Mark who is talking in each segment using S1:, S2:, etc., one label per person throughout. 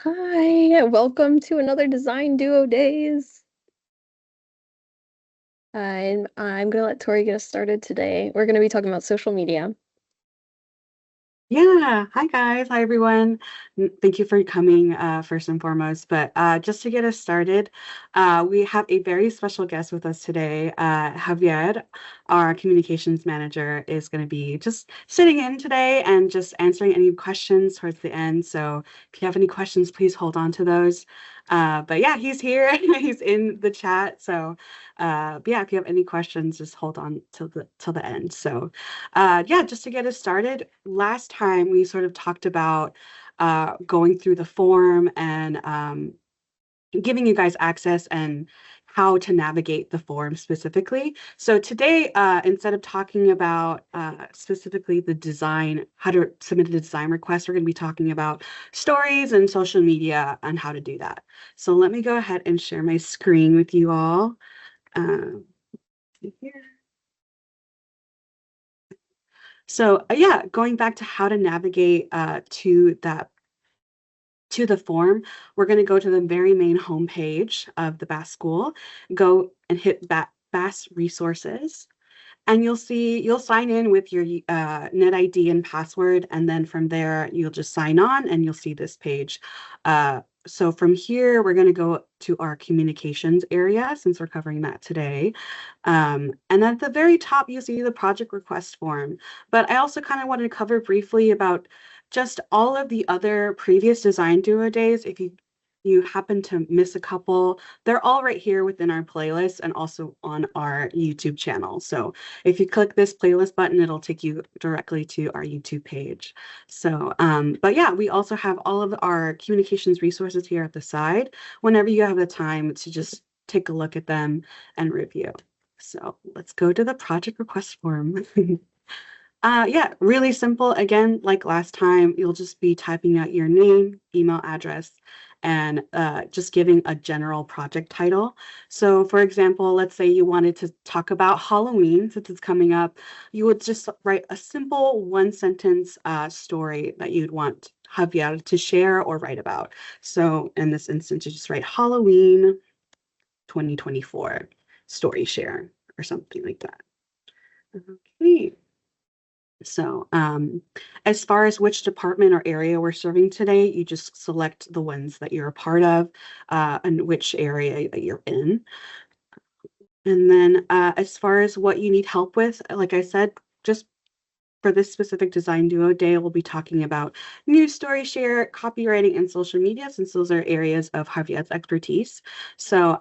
S1: Hi, welcome to another Design Duo Days. I'm gonna let Tori get us started today. We're gonna be talking about social media.
S2: Yeah, hi guys, hi everyone. Thank you for coming first and foremost. But just to get us started, we have a very special guest with us today. Javier, our communications manager, is going to be just sitting in today and just answering any questions towards the end. So if you have any questions, please hold on to those. But yeah, he's here. He's in the chat. So but yeah, if you have any questions, just hold on till the end. So yeah, just to get us started, last time we sort of talked about going through the form and giving you guys access and how to navigate the form specifically. So today, instead of talking about specifically the design, how to submit a design request, we're going to be talking about stories and social media and how to do that. So let me go ahead and share my screen with you all. Um, here. So yeah, going back to how to navigate to the form, we're going to go to the very main homepage of the BAS school, go and hit BAS resources, and you'll sign in with your net ID and password, and then from there you'll just sign on and you'll see this page. So from here, we're going to go to our communications area since we're covering that today. And at the very top, you see the project request form. But I also kind of wanted to cover briefly about just all of the other previous design duo days. If you happen to miss a couple, they're all right here within our playlist and also on our YouTube channel. So if you click this playlist button, it'll take you directly to our YouTube page. So, but yeah, we also have all of our communications resources here at the side whenever you have the time to just take a look at them and review. So let's go to the project request form. Yeah, really simple. Again, like last time, you'll just be typing out your name, email address, and just giving a general project title. So for example, let's say you wanted to talk about Halloween since it's coming up, you would just write a simple one sentence story that you'd want Javier to share or write about. So in this instance, you just write Halloween 2024 story share or something like that. Okay. So, as far as which department or area we're serving today, you just select the ones that you're a part of, and which area that you're in. And then, as far as what you need help with, like I said, just for this specific design duo day, we'll be talking about news story share, copywriting, and social media, since those are areas of Javier's expertise. So,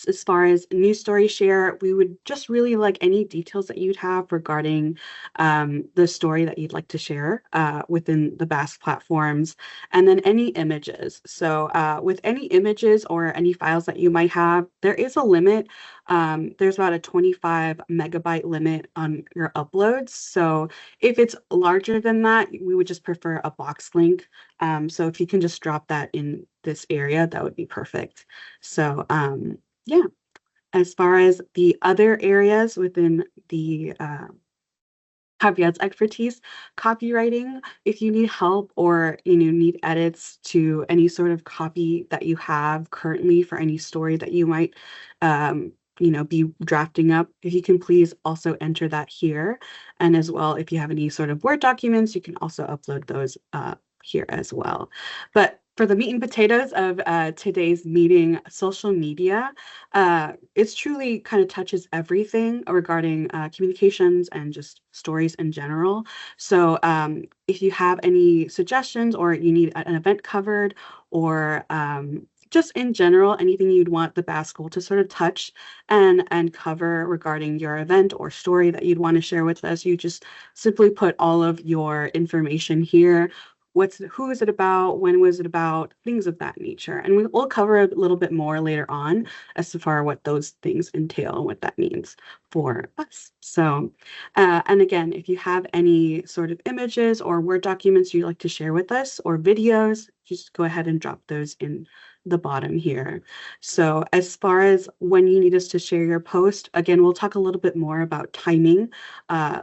S2: as far as news story share, we would just really like any details that you'd have regarding the story that you'd like to share within the BAS platforms, and then any images. So with any images or any files that you might have, there is a limit. There's about a 25 megabyte limit on your uploads. So if it's larger than that, we would just prefer a box link. So if you can just drop that in this area, that would be perfect. So yeah, as far as the other areas within the Javier's expertise, copywriting, if you need help or need edits to any sort of copy that you have currently for any story that you might be drafting up, if you can please also enter that here. And as well, if you have any sort of Word documents, you can also upload those here as well. But for the meat and potatoes of today's meeting, social media, it's truly kind of touches everything regarding communications and just stories in general. So if you have any suggestions or you need an event covered or just in general, anything you'd want the BAS school to sort of touch and cover regarding your event or story that you'd want to share with us, you just simply put all of your information here. Who is it about? When was it about? Things of that nature. And we'll cover a little bit more later on as far what those things entail and what that means for us. So, and again, if you have any sort of images or Word documents you'd like to share with us or videos, just go ahead and drop those in the bottom here. So as far as when you need us to share your post, again, we'll talk a little bit more about timing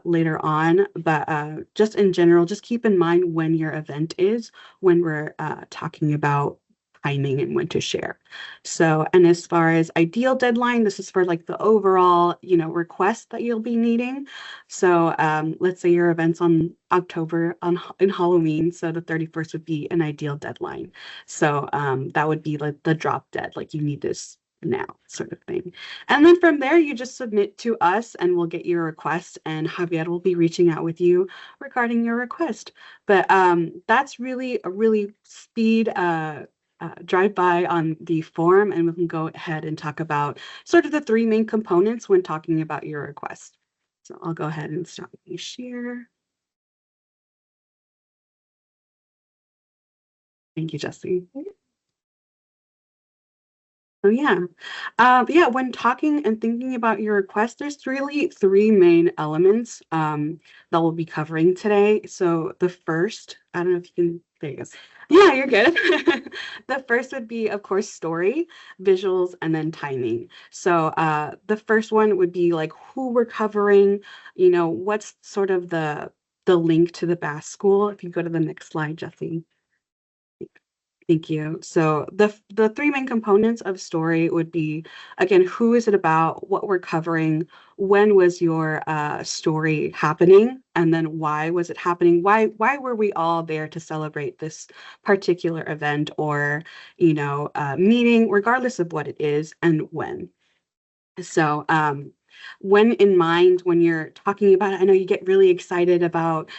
S2: later on, but just in general, just keep in mind when your event is when we're talking about timing and when to share. So, and as far as ideal deadline, this is for like the overall, request that you'll be needing. So, let's say your event's on October in Halloween, so the 31st would be an ideal deadline. So, that would be like the drop dead, like you need this now sort of thing. And then from there, you just submit to us and we'll get your request and Javier will be reaching out with you regarding your request. But that's really a really speed drive by on the form, and we can go ahead and talk about sort of the three main components when talking about your request. So I'll go ahead and stop my share. Thank you, Jessie. Oh yeah. Yeah, when talking and thinking about your request, there's really three main elements that we'll be covering today. So the first, I don't know if you can, there you go. Yeah, you're good. The first would be, of course, story, visuals, and then timing. So the first one would be like who we're covering, what's sort of the link to the Bass School. If you go to the next slide, Jesse. Thank you. So the three main components of story would be, again, who is it about, what we're covering, when was your story happening, and then why was it happening? Why were we all there to celebrate this particular event or, meeting, regardless of what it is and when? So, when in mind, when you're talking about it, I know you get really excited about,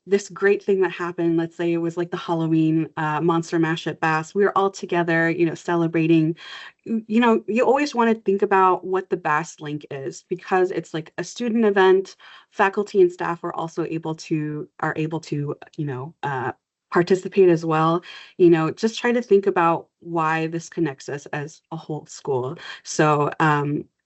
S2: this great thing that happened. Let's say it was like the Halloween Monster Mash at Bass. We were all together, celebrating. You always want to think about what the Bass link is because it's like a student event. Faculty and staff are able to, participate as well. Just try to think about why this connects us as a whole school. So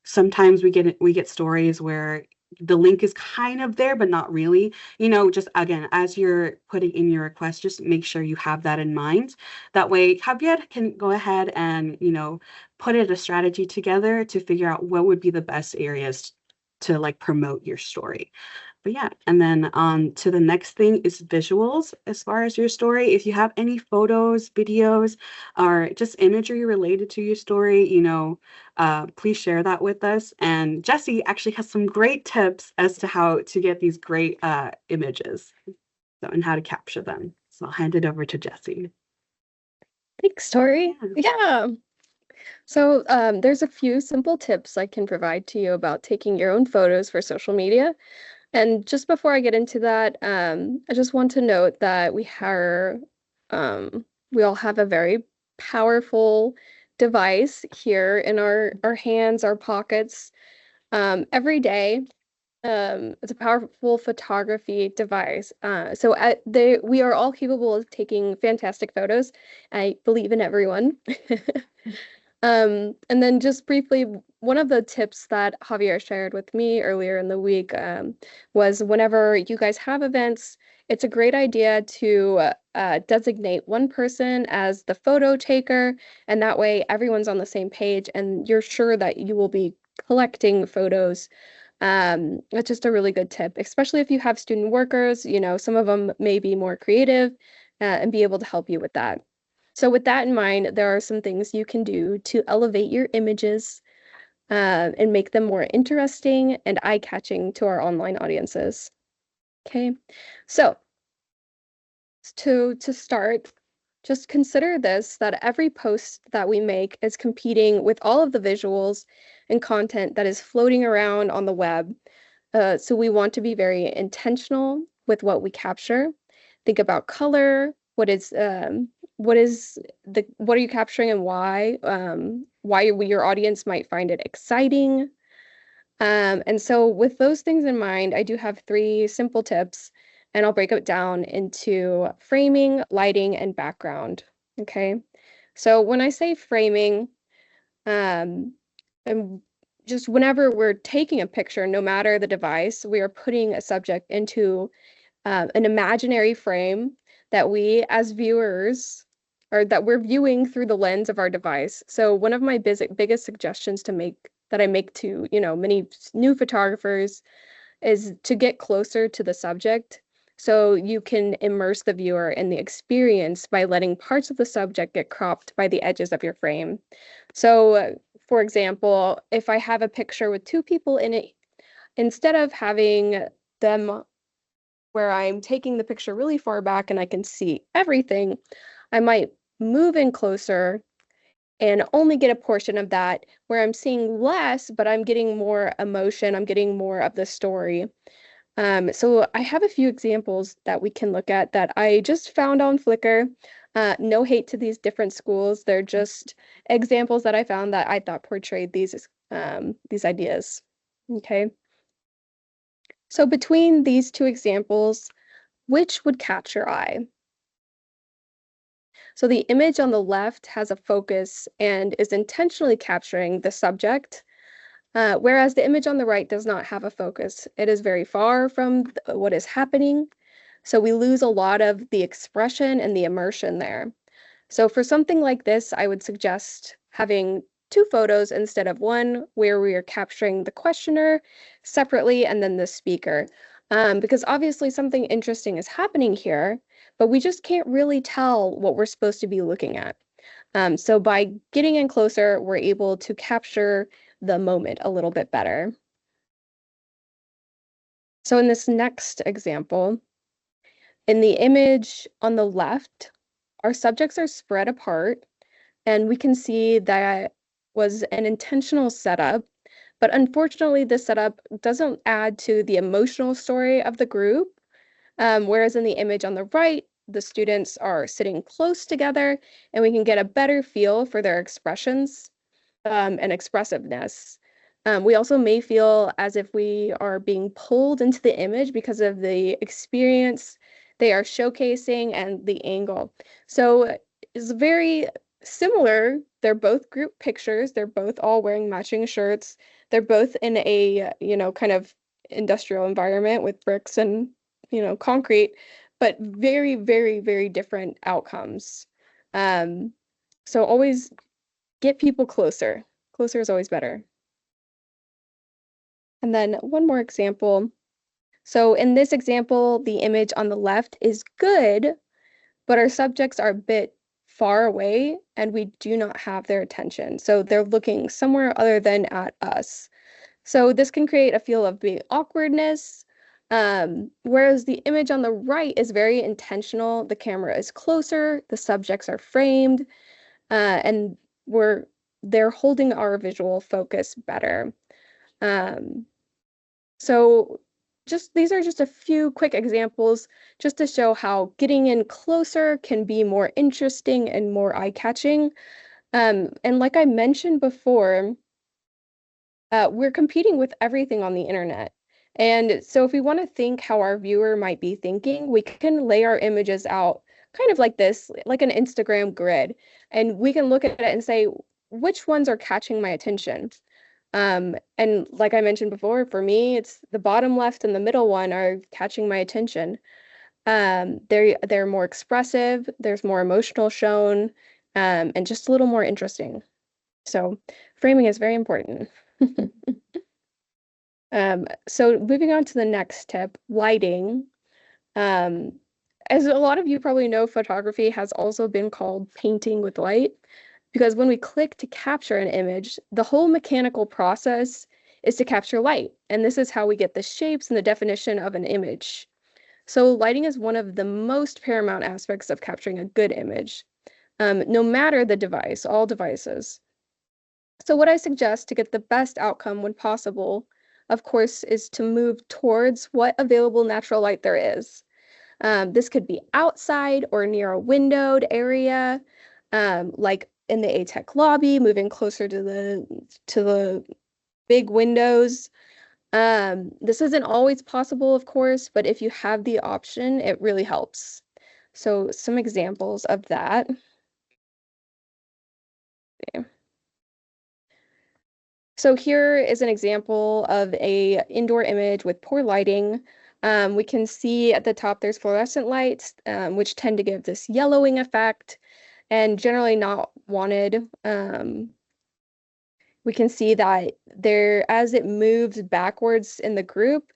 S2: sometimes we get stories where the link is kind of there, but not really. Just again, as you're putting in your request, just make sure you have that in mind. That way, Javier can go ahead and put a strategy together to figure out what would be the best areas to like promote your story. But yeah, and then on to the next thing is visuals as far as your story. If you have any photos, videos, or just imagery related to your story, please share that with us. And Jessie actually has some great tips as to how to get these great images, and how to capture them. So I'll hand it over to Jessie.
S1: Thanks, Tori.
S2: Yeah.
S1: Yeah. So there's a few simple tips I can provide to you about taking your own photos for social media. And just before I get into that, I just want to note that we all have a very powerful device here in our hands, our pockets, every day. It's a powerful photography device. We are all capable of taking fantastic photos. I believe in everyone. And then just briefly, one of the tips that Javier shared with me earlier in the week was whenever you guys have events, it's a great idea to designate one person as the photo taker, and that way everyone's on the same page and you're sure that you will be collecting photos. It's just a really good tip, especially if you have student workers, some of them may be more creative and be able to help you with that. So with that in mind, there are some things you can do to elevate your images and make them more interesting and eye-catching to our online audiences. Okay, so to start, just consider this, that every post that we make is competing with all of the visuals and content that is floating around on the web. So we want to be very intentional with what we capture. Think about color, what are you capturing and why? Why your audience might find it exciting. And so with those things in mind, I do have three simple tips, and I'll break it down into framing, lighting, and background. Okay. So when I say framing, and just whenever we're taking a picture, no matter the device, we are putting a subject into an imaginary frame that we as viewers or that we're viewing through the lens of our device. So one of my biggest suggestions that I make to, many new photographers is to get closer to the subject so you can immerse the viewer in the experience by letting parts of the subject get cropped by the edges of your frame. So, for example, if I have a picture with two people in it, instead of having them where I'm taking the picture really far back and I can see everything, I might move in closer and only get a portion of that where I'm seeing less, but I'm getting more emotion, I'm getting more of the story. So I have a few examples that we can look at that I just found on Flickr. No hate to these different schools. They're just examples that I found that I thought portrayed these ideas. Okay. So between these two examples, which would catch your eye? So the image on the left has a focus and is intentionally capturing the subject, whereas the image on the right does not have a focus. It is very far from what is happening, so we lose a lot of the expression and the immersion there. So for something like this, I would suggest having two photos instead of one, where we are capturing the questioner separately and then the speaker. Because obviously something interesting is happening here, but we just can't really tell what we're supposed to be looking at. So by getting in closer, we're able to capture the moment a little bit better. So in this next example, in the image on the left, our subjects are spread apart, and we can see that was an intentional setup, but unfortunately, the setup doesn't add to the emotional story of the group. Whereas in the image on the right, the students are sitting close together, and we can get a better feel for their expressions and expressiveness. We also may feel as if we are being pulled into the image because of the experience they are showcasing and the angle. So it's very similar. They're both group pictures. They're both all wearing matching shirts. They're both in a, kind of industrial environment with bricks and, concrete, but very, very, very different outcomes. Um, so always get people closer. Closer is always better. And then one more example. So in this example, the image on the left is good, but our subjects are a bit far away and we do not have their attention. So they're looking somewhere other than at us. So this can create a feel of being awkwardness. Whereas the image on the right is very intentional. The camera is closer, the subjects are framed, and they're holding our visual focus better. Um, so these are just a few quick examples just to show how getting in closer can be more interesting and more eye-catching. And like I mentioned before, we're competing with everything on the internet. And so if we want to think how our viewer might be thinking, we can lay our images out kind of like this, like an Instagram grid. And we can look at it and say, which ones are catching my attention? And like I mentioned before, for me, it's the bottom left and the middle one are catching my attention. They're more expressive, there's more emotional shown, and just a little more interesting. So framing is very important. So moving on to the next tip, lighting. Um, as a lot of you probably know, photography has also been called painting with light because when we click to capture an image, the whole mechanical process is to capture light. And this is how we get the shapes and the definition of an image. So lighting is one of the most paramount aspects of capturing a good image, no matter the device, all devices. So what I suggest to get the best outcome when possible, of course, is to move towards what available natural light there is. This could be outside or near a windowed area, like in the ATEC lobby, moving closer to the big windows. This isn't always possible, of course, but if you have the option, it really helps. So some examples of that. So here is an example of a indoor image with poor lighting. We can see at the top there's fluorescent lights, which tend to give this yellowing effect. and generally not wanted. We can see that there, as it moves backwards in the group,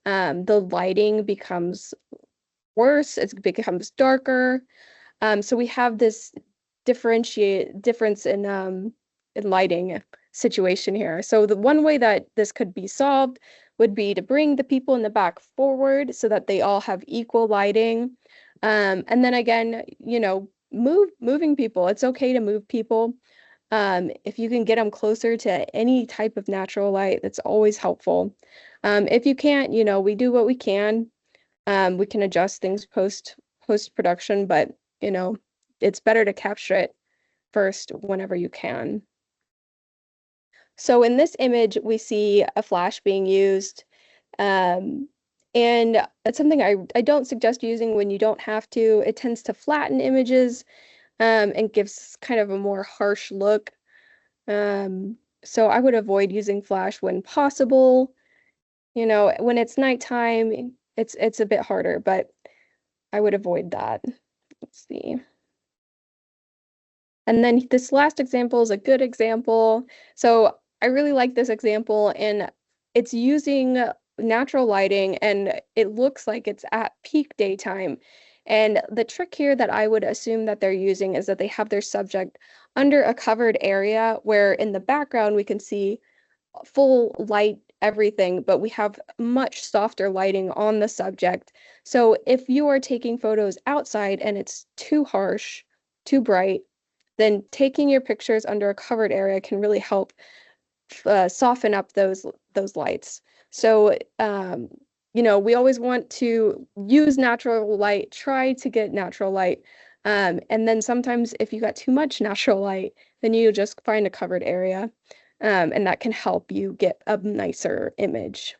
S1: the lighting becomes worse, it becomes darker. So we have this difference in lighting situation here. So the one way that this could be solved would be to bring the people in the back forward so that they all have equal lighting. And then again, moving people. It's okay to move people. If you can get them closer to any type of natural light, that's always helpful. If you can't, we do what we can. We can adjust things post production, but you know, it's better to capture it first whenever you can. So in this image, we see a flash being used. Um, and it's something I don't suggest using when you don't have to. It tends to flatten images and gives kind of a more harsh look. So I would avoid using flash when possible. When it's nighttime, it's a bit harder, but I would avoid that. Let's see. And then this last example is a good example. So I really like this example, and it's using natural lighting, and it looks like it's at peak daytime. And the trick here that I would assume that they're using is that they have their subject under a covered area where in the background we can see full light everything, but we have much softer lighting on the subject. So if you are taking photos outside and it's too harsh, too bright, then taking your pictures under a covered area can really help soften up those lights. So we always want to use natural light, try to get natural light. And then sometimes if you got too much natural light, then you just find a covered area. And that can help you get a nicer image.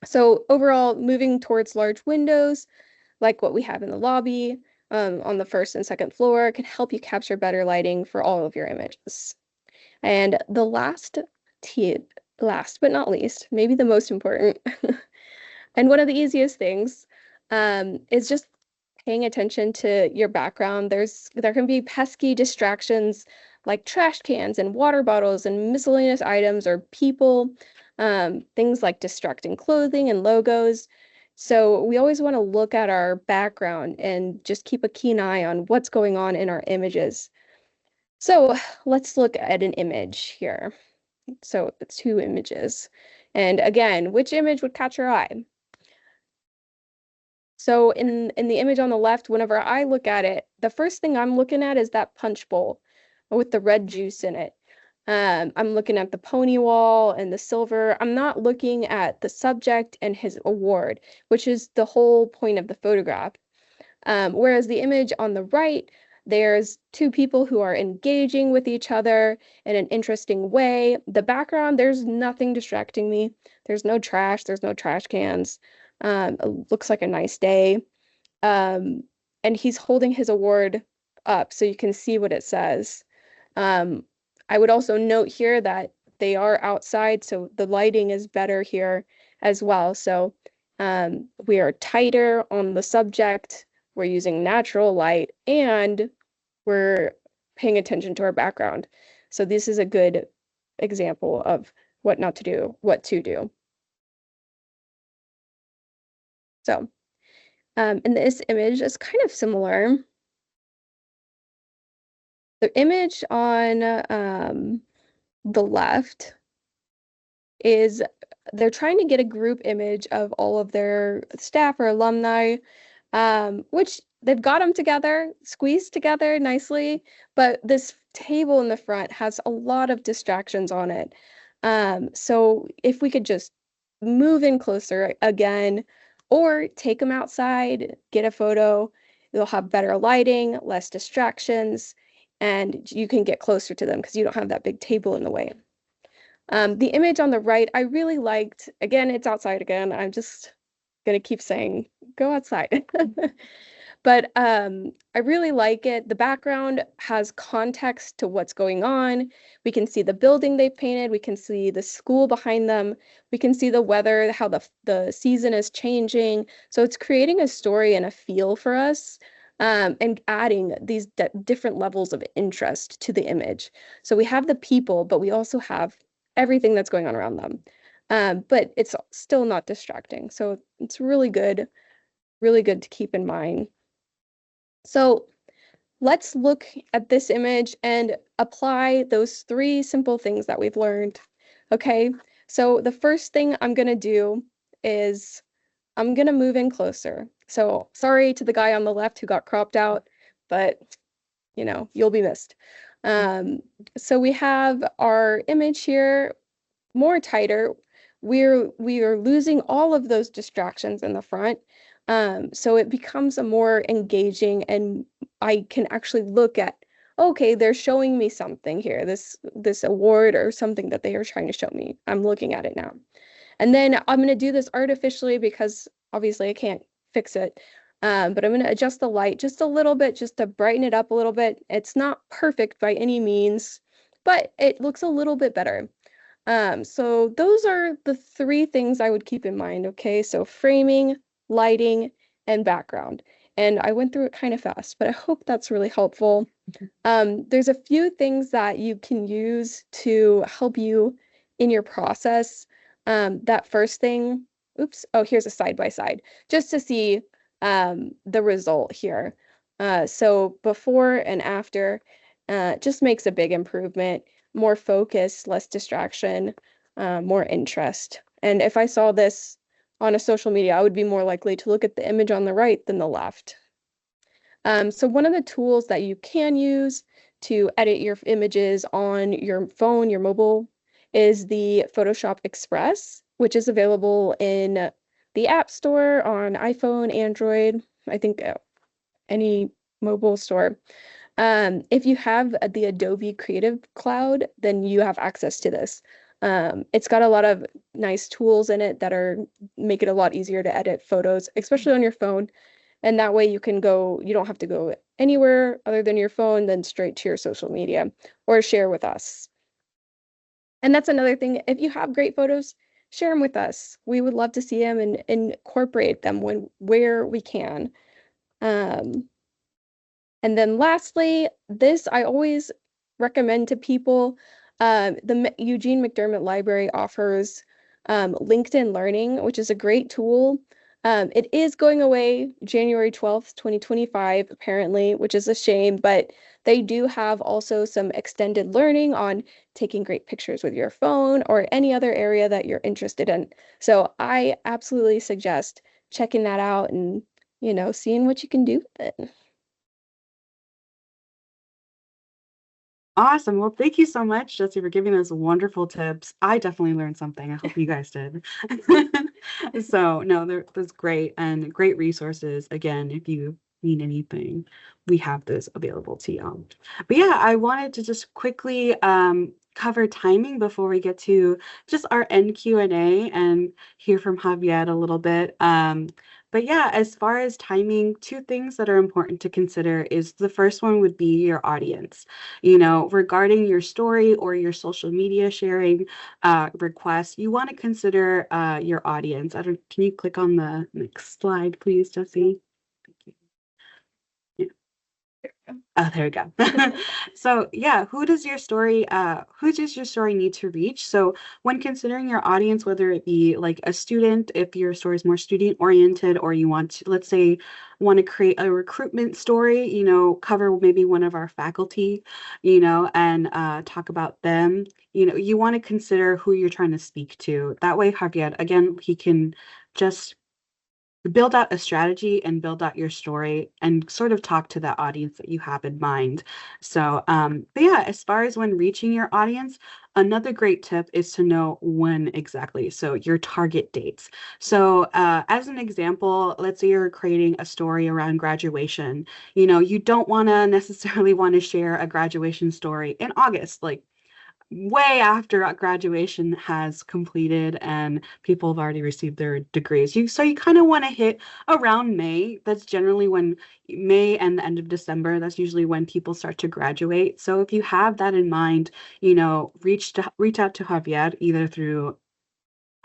S1: So overall, moving towards large windows, like what we have in the lobby, on the first and second floor, can help you capture better lighting for all of your images. And the last but not least, maybe the most important, and one of the easiest things, is just paying attention to your background. There can be pesky distractions like trash cans and water bottles and miscellaneous items or people, things like distracting clothing and logos. So we always want to look at our background and just keep a keen eye on what's going on in our images. So let's look at an image here. So it's two images. And again, which image would catch your eye? So in the image on the left, whenever I look at it, the first thing I'm looking at is that punch bowl with the red juice in it. I'm looking at the pony wall and the silver. I'm not looking at the subject and his award, which is the whole point of the photograph. Whereas the image on the right, there's two people who are engaging with each other in an interesting way. The background, there's nothing distracting me. There's no trash, there's no trash cans. It looks like a nice day. Um, and he's holding his award up so you can see what it says. Um, I would also note here that they are outside, so the lighting is better here as well. So we are tighter on the subject, we're using natural light, and we're paying attention to our background. So this is a good example of what not to do, what to do. So in this image is kind of similar. The image on the left is they're trying to get a group image of all of their staff or alumni, which they've got them together, squeezed together nicely, but this table in the front has a lot of distractions on it. So if we could just move in closer again, or take them outside, get a photo, they'll have better lighting, less distractions, and you can get closer to them because you don't have that big table in the way. The image on the right, I really liked. Again, it's outside again. I'm just gonna keep saying, go outside. But I really like it. The background has context to what's going on. We can see the building they've painted. We can see the school behind them. We can see the weather, how the season is changing. So it's creating a story and a feel for us. and adding these different levels of interest to the image. So we have the people, but we also have everything that's going on around them. But it's still not distracting. So it's really good to keep in mind. So let's look at this image and apply those three simple things that we've learned. Okay, so the first thing I'm gonna do is I'm gonna move in closer. So sorry to the guy on the left who got cropped out, but you'll be missed. Um, so we have our image here more tighter. We are losing all of those distractions in the front. So it becomes a more engaging, and I can actually look at, okay, they're showing me something here, this award or something that they are trying to show me. I'm looking at it now. And then I'm going to do this artificially because obviously I can't fix it. But I'm going to adjust the light just a little bit, just to brighten it up a little bit. It's not perfect by any means, but it looks a little bit better. So those are the three things I would keep in mind, okay? So framing, lighting, and background. And I went through it kind of fast, but I hope that's really helpful. There's a few things that you can use to help you in your process. That first thing, oops, oh, here's a side by side, just to see the result here. So before and after, just makes a big improvement, more focus, less distraction, more interest. And if I saw this on a social media, I would be more likely to look at the image on the right than the left. So one of the tools that you can use to edit your images on your phone, your mobile, is the Photoshop Express, which is available in the App Store on iPhone, Android, I think any mobile store. If you have the Adobe Creative Cloud, then you have access to this. It's got a lot of nice tools in it that make it a lot easier to edit photos, especially on your phone. And that way you don't have to go anywhere other than your phone, then straight to your social media or share with us. And that's another thing. If you have great photos, share them with us. We would love to see them and incorporate them where we can. Um, and then lastly, this I always recommend to people. The Eugene McDermott Library offers LinkedIn Learning, which is a great tool. It is going away January 12th, 2025, apparently, which is a shame, but they do have also some extended learning on taking great pictures with your phone or any other area that you're interested in. So I absolutely suggest checking that out and, seeing what you can do with it.
S2: Awesome. Well, thank you so much, Jessie, for giving those wonderful tips. I definitely learned something. I hope you guys did. So, no, that's great and great resources. Again, if you need anything, we have this available to you. But yeah, I wanted to just quickly cover timing before we get to just our end Q&A and hear from Javier a little bit. But yeah, as far as timing, two things that are important to consider is the first one would be your audience. Regarding your story or your social media sharing requests, you want to consider your audience. Can you click on the next slide, please, Jessie? Thank you. Oh, there we go. So yeah, who does your story need to reach? So when considering your audience, whether it be like a student, if your story is more student oriented, or you want to, let's say, want to create a recruitment story, cover maybe one of our faculty, and talk about them, you want to consider who you're trying to speak to. That way, Javier, again, he can just build out a strategy and build out your story and sort of talk to that audience that you have in mind. So, but yeah, as far as when reaching your audience, another great tip is to know when exactly. So your target dates. So, as an example, let's say you're creating a story around graduation. You don't want to necessarily want to share a graduation story in August, like way after graduation has completed and people have already received their degrees. So you kind of want to hit around May. That's generally when May and the end of December, that's usually when people start to graduate. So if you have that in mind, reach out to Javier either through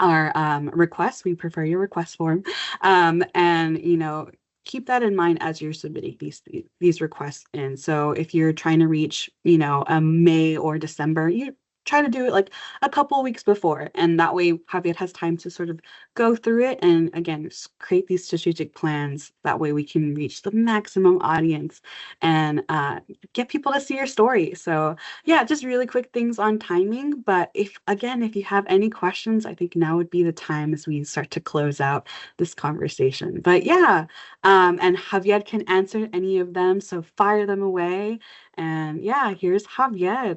S2: our requests. We prefer your request form. And keep that in mind as you're submitting these requests in. So if you're trying to reach, May or December, you try to do it like a couple weeks before, and that way Javier has time to sort of go through it and again create these strategic plans. That way we can reach the maximum audience and get people to see your story. So yeah, just really quick things on timing. But if you have any questions, I think now would be the time as we start to close out this conversation. But yeah, and Javier can answer any of them, so fire them away. And yeah, here's Javier.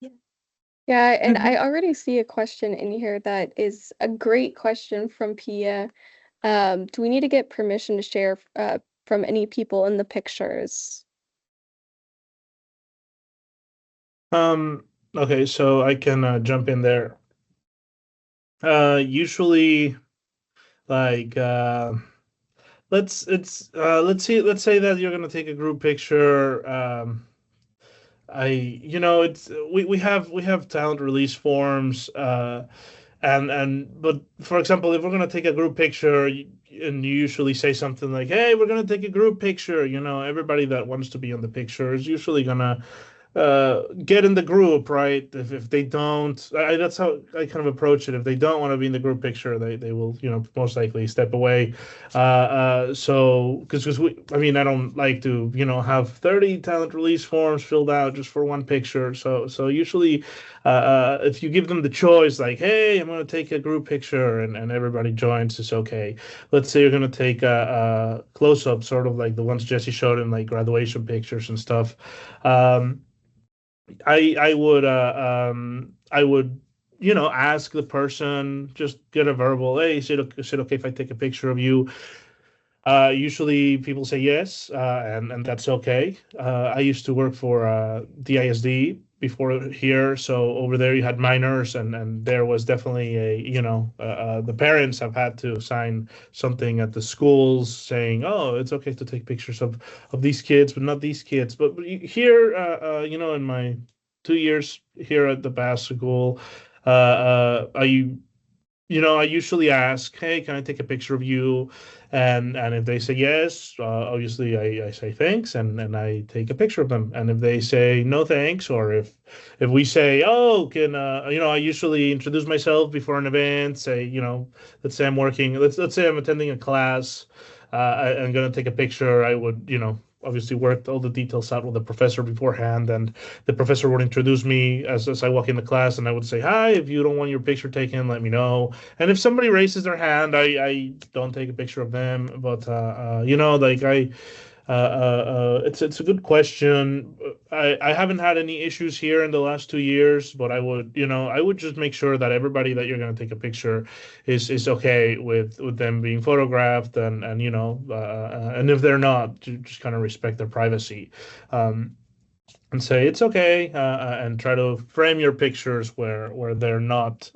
S2: Yeah.
S1: Yeah, and
S2: Mhm.
S1: I already see a question in here that is a great question from Pia. Do we need to get permission to share from any people in the pictures?
S3: Um, okay, so I can jump in there. Usually, like, let's say that you're gonna take a group picture. It's we have talent release forms. But for example, if we're gonna take a group picture, and you usually say something like, "Hey, we're gonna take a group picture," everybody that wants to be in the picture is usually gonna get in the group, right? If they don't, that's how I kind of approach it. If they don't want to be in the group picture, they will, most likely step away. So because I mean, I don't like to, have 30 talent release forms filled out just for one picture. So usually, if you give them the choice, like, hey, I'm going to take a group picture, and everybody joins, it's okay. Let's say you're going to take a close up, sort of like the ones Jessie showed in like graduation pictures and stuff. Um, I would ask the person, just get a verbal, hey, is it okay if I take a picture of you? Usually people say yes, and that's okay. I used to work for the ISD before here, so over there you had minors, and there was definitely the parents have had to sign something at the schools saying, oh, it's okay to take pictures of these kids, but not these kids. But here, in my 2 years here at the Bass School, I usually ask, "Hey, can I take a picture of you?" And if they say yes, obviously I say thanks, and I take a picture of them. And if they say no thanks, or if we say, "Oh, can I usually introduce myself before an event, say, let's say I'm working, let's say I'm attending a class, I'm gonna take a picture. I would, obviously work all the details out with the professor beforehand, and the professor would introduce me as I walk in the class, and I would say, hi, if you don't want your picture taken, let me know. And if somebody raises their hand, I don't take a picture of them. But like it's a good question. I haven't had any issues here in the last 2 years, but I would just make sure that everybody that you're going to take a picture is okay with them being photographed, and if they're not, just kind of respect their privacy. Um, and say it's okay, and try to frame your pictures where they're not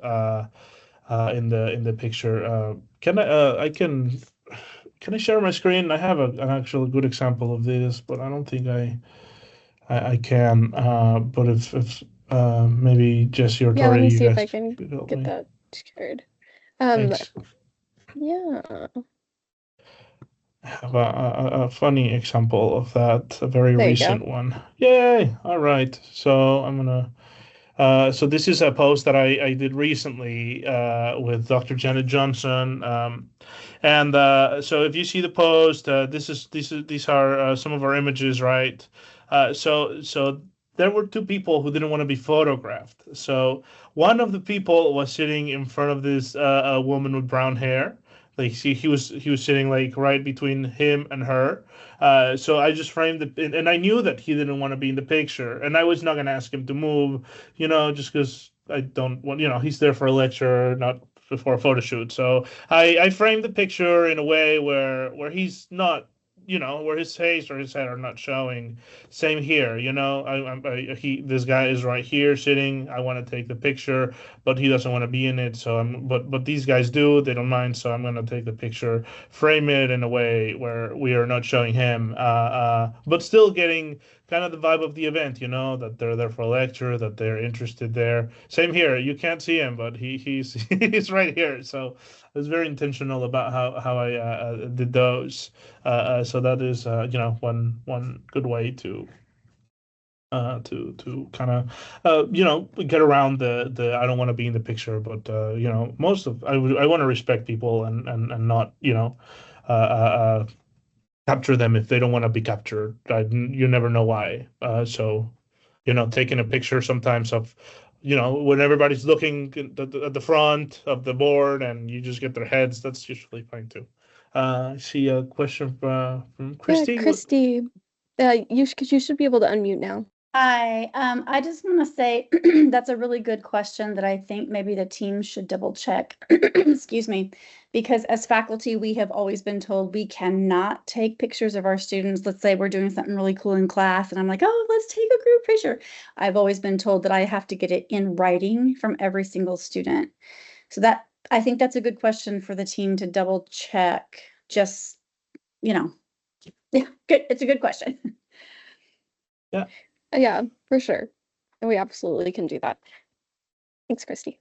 S3: in the picture. Can I share my screen? I have an actual good example of this, but I don't think I can. But if maybe Jesse or
S1: Yeah, let
S3: Tori,
S1: me
S3: you
S1: see if
S3: guys
S1: I can
S3: could help
S1: get
S3: me.
S1: that shared. Um,
S3: Thanks.
S1: yeah,
S3: I have a funny example of that, a very
S1: there you go.
S3: recent one. Yay! All right, so I'm gonna. So this is a post that I did recently with Dr. Janet Johnson, and so if you see the post, these are some of our images, right? So there were two people who didn't want to be photographed. So one of the people was sitting in front of this a woman with brown hair. Like, see, he was sitting like right between him and her. So I just framed it, and I knew that he didn't want to be in the picture, and I was not gonna ask him to move, just because I don't want, he's there for a lecture, not for a photo shoot. So I framed the picture in a way where he's not, where his face or his head are not showing. Same here, this guy is right here sitting. I want to take the picture, but he doesn't want to be in it. So but these guys do. They don't mind. So I'm gonna take the picture, frame it in a way where we are not showing him, but still getting kind of the vibe of the event, that they're there for a lecture, that they're interested there. Same here. You can't see him, but he's he's right here. So I was very intentional about how I did those. So that is one good way to kind of get around the I don't want to be in the picture, but most of I want to respect people and not capture them if they don't want to be captured. You never know why. So taking a picture sometimes of when everybody's looking at the front of the board and you just get their heads, that's usually fine too. I see a question from
S1: Yeah,
S3: Christy.
S1: Christy, you should be able to unmute now.
S4: Hi, I just want to say that's a really good question that I think maybe the team should double check. Excuse me, because as faculty, we have always been told we cannot take pictures of our students. Let's say we're doing something really cool in class, and I'm like, oh, let's take a group picture. I've always been told that I have to get it in writing from every single student. So I think that's a good question for the team to double check. Just, yeah, good. It's a good question.
S3: Yeah.
S1: Yeah, for sure. And we absolutely can do that. Thanks, Christy.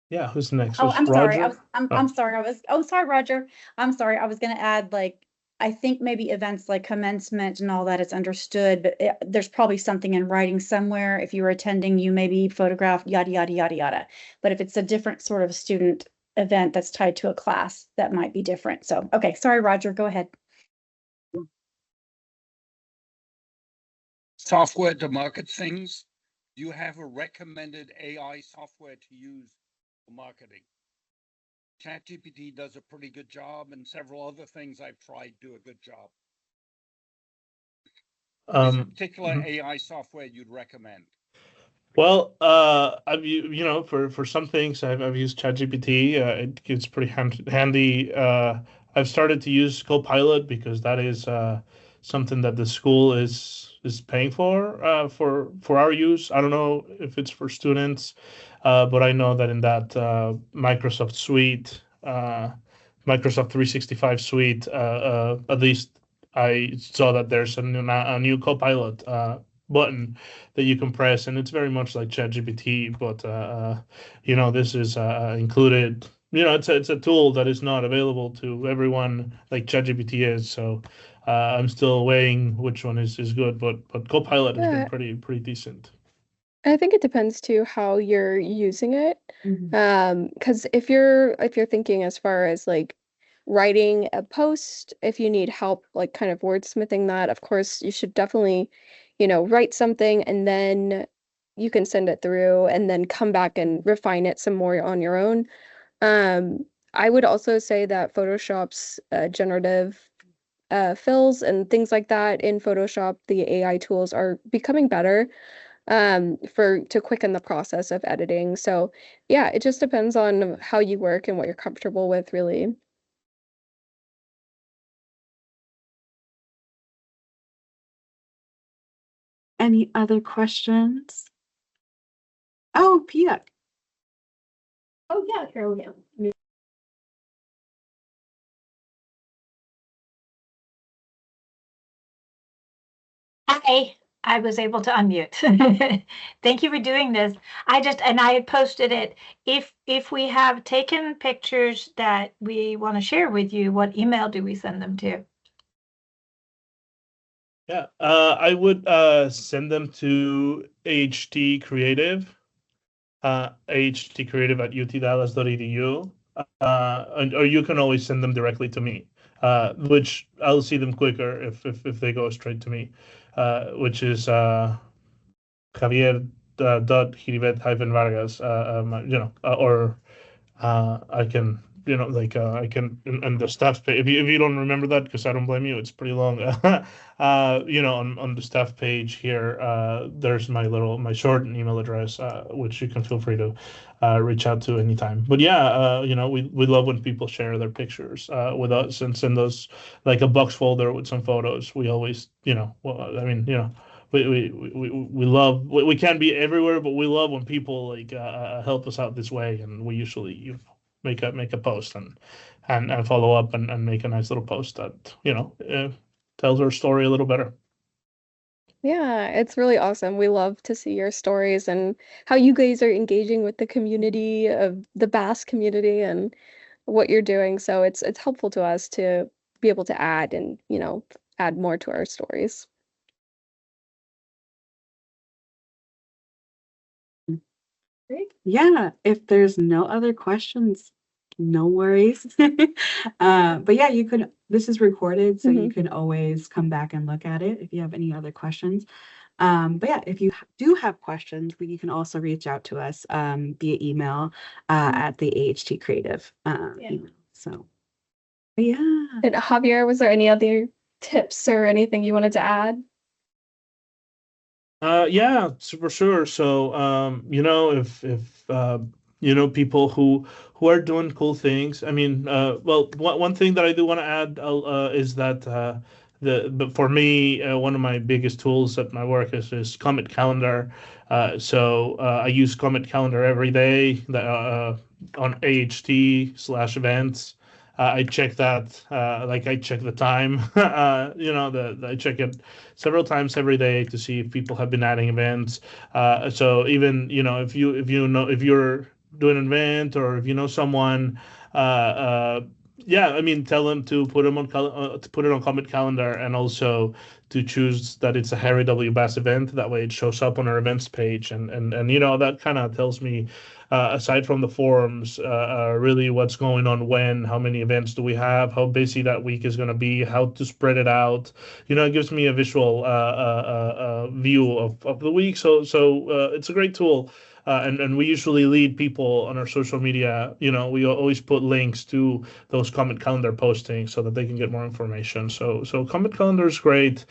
S3: Yeah, who's next?
S4: Oh,
S3: Was
S4: I'm sorry.
S3: Roger?
S4: I'm sorry. Sorry, Roger. I'm sorry. I was gonna add, like, I think maybe events like commencement and all that is understood, but there's probably something in writing somewhere. If you were attending, you may be photographed, yada, yada, yada, yada. But if it's a different sort of student event that's tied to a class, that might be different. So, okay, sorry, Roger, go ahead.
S5: Software to market things. Do you have a recommended AI software to use for marketing? ChatGPT does a pretty good job, and several other things I've tried do a good job. Is there a particular AI software you'd recommend?
S3: Well, I've for some things I've used ChatGPT. It's pretty handy. I've started to use Copilot because that is something that the school is paying for our use. I don't know if it's for students, but I know that in that Microsoft suite, Microsoft 365 suite, at least I saw that there's a new Copilot button that you can press, and it's very much like ChatGPT, but this is included. It's a tool that is not available to everyone like ChatGPT is. So I'm still weighing which one is good, but Copilot has been pretty decent.
S1: I think it depends too how you're using it. Because if you're thinking as far as like writing a post, if you need help like kind of wordsmithing that, of course you should definitely, write something and then you can send it through and then come back and refine it some more on your own. I would also say that Photoshop's generative fills and things like that in Photoshop, the AI tools are becoming better to quicken the process of editing. So yeah, it just depends on how you work and what you're comfortable with, really.
S2: Any other questions? Oh, Pia.
S4: Oh, yeah, here we go.
S6: Hi, I was able to unmute. Thank you for doing this. I had posted it. If we have taken pictures that we want to share with you, what email do we send them to?
S3: Yeah, I would send them to HT Creative, htcreative@utdallas.edu, or you can always send them directly to me, which I'll see them quicker if they go straight to me, which is Javier dot Giribet-Vargas, or I can, I can, and the staff page, if you don't remember that, because I don't blame you, it's pretty long. On the staff page here, there's my short email address, which you can feel free to reach out to anytime. But yeah, we love when people share their pictures with us and send us like a box folder with some photos. We always, we love, we can't be everywhere, but we love when people like help us out this way, and we usually make a post and follow up and make a nice little post that tells our story a little better.
S1: Yeah, it's really awesome. We love to see your stories and how you guys are engaging with the community of the Basque community and what you're doing. So it's helpful to us to be able to add and, add more to our stories.
S4: Great.
S2: Yeah, if there's no other questions, no worries. But yeah, this is recorded, so you
S1: Mhm.
S2: can always come back and look at it if you have any other questions. But yeah, if you do have questions, you can also reach out to us via email at the AHT Creative
S4: Yeah.
S2: email. So, but yeah.
S1: And Javier, was there any other tips or anything you wanted to add?
S3: Yeah, for sure. So, if people who are doing cool things. I mean, well, one thing that I do want to add is that but for me, one of my biggest tools at my work is Comet Calendar. I use Comet Calendar every day on AHT/events. I check that, like I check the time. I check it several times every day to see if people have been adding events. So even if you're doing an event or if you know someone, yeah, I mean, tell them to put them on to put it on Comet Calendar, and also to choose that it's a Harry W. Bass event. That way, it shows up on our events page, and that kind of tells me, aside from the forums, really what's going on, when, how many events do we have, how busy that week is going to be, how to spread it out. It gives me a visual view of the week. So it's a great tool. And we usually lead people on our social media. We always put links to those Comet Calendar postings so that they can get more information. So Comet Calendar is great.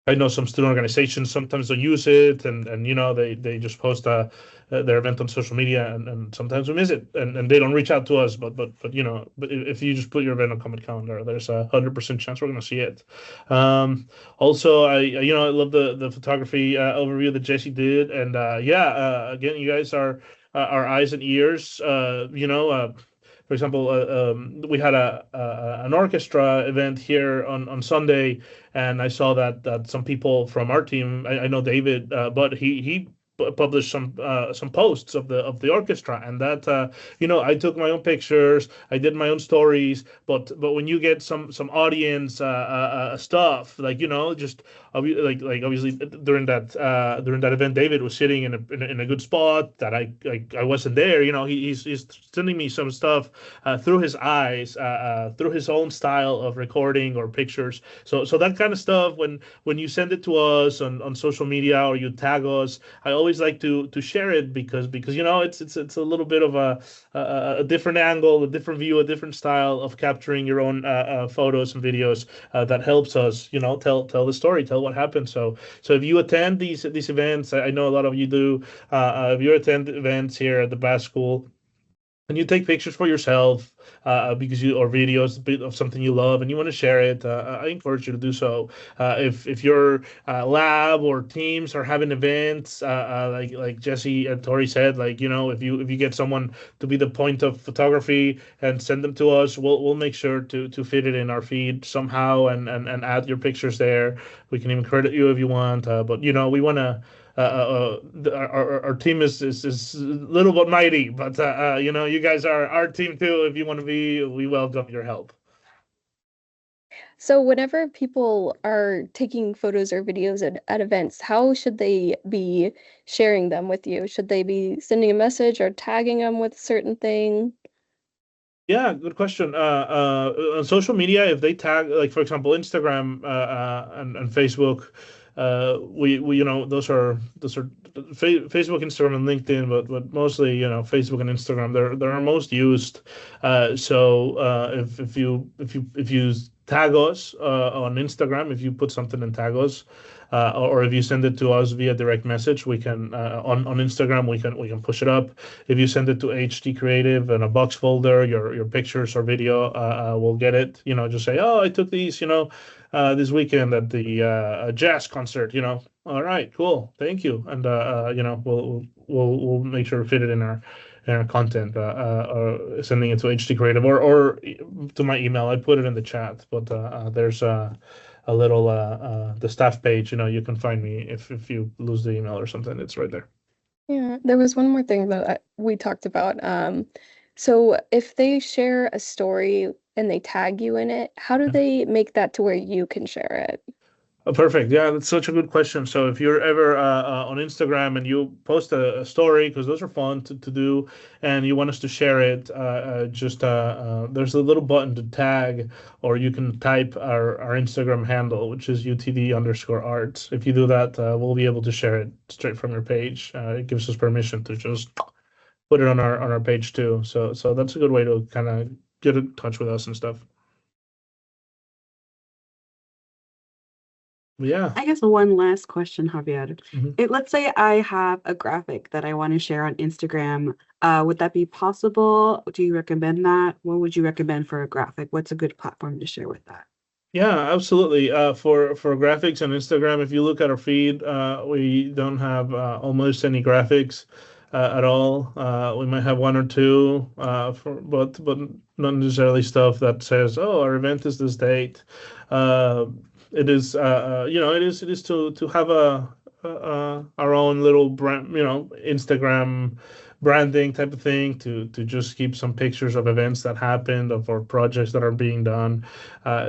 S3: I know some student organizations sometimes don't use it, and they just post their event on social media, and sometimes we miss it, and they don't reach out to us. But if you just put your event on Comet Calendar, there's 100% chance we're going to see it. Also, I love the photography overview that Jessie did, and yeah, again, you guys are our eyes and ears. For example, we had an orchestra event here on Sunday, and I saw that some people from our team, I know David, but he published some posts of the orchestra, and that I took my own pictures, I did my own stories, but when you get some audience stuff, like just obviously during that event, David was sitting in a good spot that I wasn't there. He's sending me some stuff through his eyes, through his own style of recording or pictures. So that kind of stuff, when you send it to us on social media or you tag us, I always like to share it, because it's a little bit of a different angle, a different view, a different style of capturing your own photos and videos that helps us tell the story, tell what happened. So if you attend these events, I know a lot of you do. If you attend events here at the Basque School, and you take pictures for yourself, or videos of something you love and you want to share it, I encourage you to do so. If your lab or teams are having events, like Jessie and Tori said, if you get someone to be the point of photography and send them to us, we'll make sure to fit it in our feed somehow, and add your pictures there. We can even credit you if you want, but we want to. Our team is little but mighty, but you guys are our team too. If you want to be, we welcome your help.
S1: So whenever people are taking photos or videos at events, how should they be sharing them with you? Should they be sending a message or tagging them with a certain thing?
S3: Yeah, good question. On social media, if they tag, like for example, Instagram and Facebook, we those are Facebook, Instagram, and LinkedIn, but mostly Facebook and Instagram. They're our most used. If you tag us on Instagram, if you put something and tag us, or if you send it to us via direct message, we can on Instagram we can push it up. If you send it to HT Creative in a box folder, your pictures or video, we'll get it. Just say, oh, I took these, this weekend at the jazz concert. All right, cool, thank you, and we'll make sure to fit it in our content, sending it to HT Creative or to my email. I put it in the chat, but there's a little the staff page. You can find me if you lose the email or something. It's right there.
S1: Yeah, there was one more thing that we talked about. So if they share a story and they tag you in it, how do
S3: Yeah.
S1: they make that to where you can share it?
S3: Oh, perfect. Yeah, that's such a good question. So if you're ever on Instagram and you post a story, because those are fun to do, and you want us to share it, just there's a little button to tag, or you can type our Instagram handle, which is UTD_arts. If you do that, we'll be able to share it straight from your page. It gives us permission to just put it on our page too. So that's a good way to kind of get in touch with us and stuff. Yeah.
S2: I guess one last question, Javier.
S3: Mhm.
S2: Let's say I have a graphic that I want to share on Instagram. Would that be possible? Do you recommend that? What would you recommend for a graphic? What's a good platform to share with that?
S3: Yeah, absolutely. For graphics on Instagram, if you look at our feed, we don't have almost any graphics at all. We might have one or two, but not necessarily stuff that says, "Oh, our event is this date." Uh, it is, it is to have our own little brand, Instagram branding type of thing to just keep some pictures of events that happened, of our projects that are being done.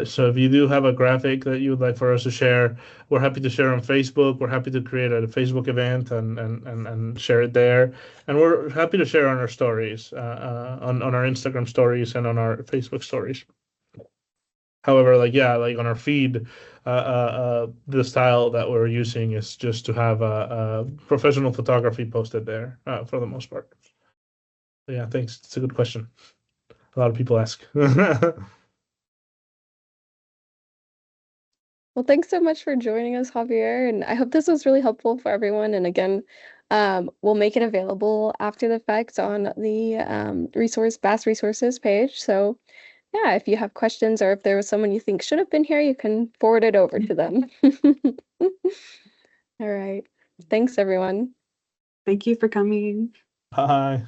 S3: So if you do have a graphic that you would like for us to share, we're happy to share on Facebook. We're happy to create a Facebook event and share it there. And we're happy to share on our stories, on our Instagram stories and on our Facebook stories. However, like on our feed, the style that we're using is just to have a professional photography posted there for the most part. So yeah, thanks. It's a good question. A lot of people ask.
S1: Well, thanks so much for joining us, Javier, and I hope this was really helpful for everyone. And again, we'll make it available after the fact on the BAS Resources page. So yeah, if you have questions or if there was someone you think should have been here, you can forward it over to them. All right. Thanks, everyone.
S2: Thank you for coming.
S3: Bye.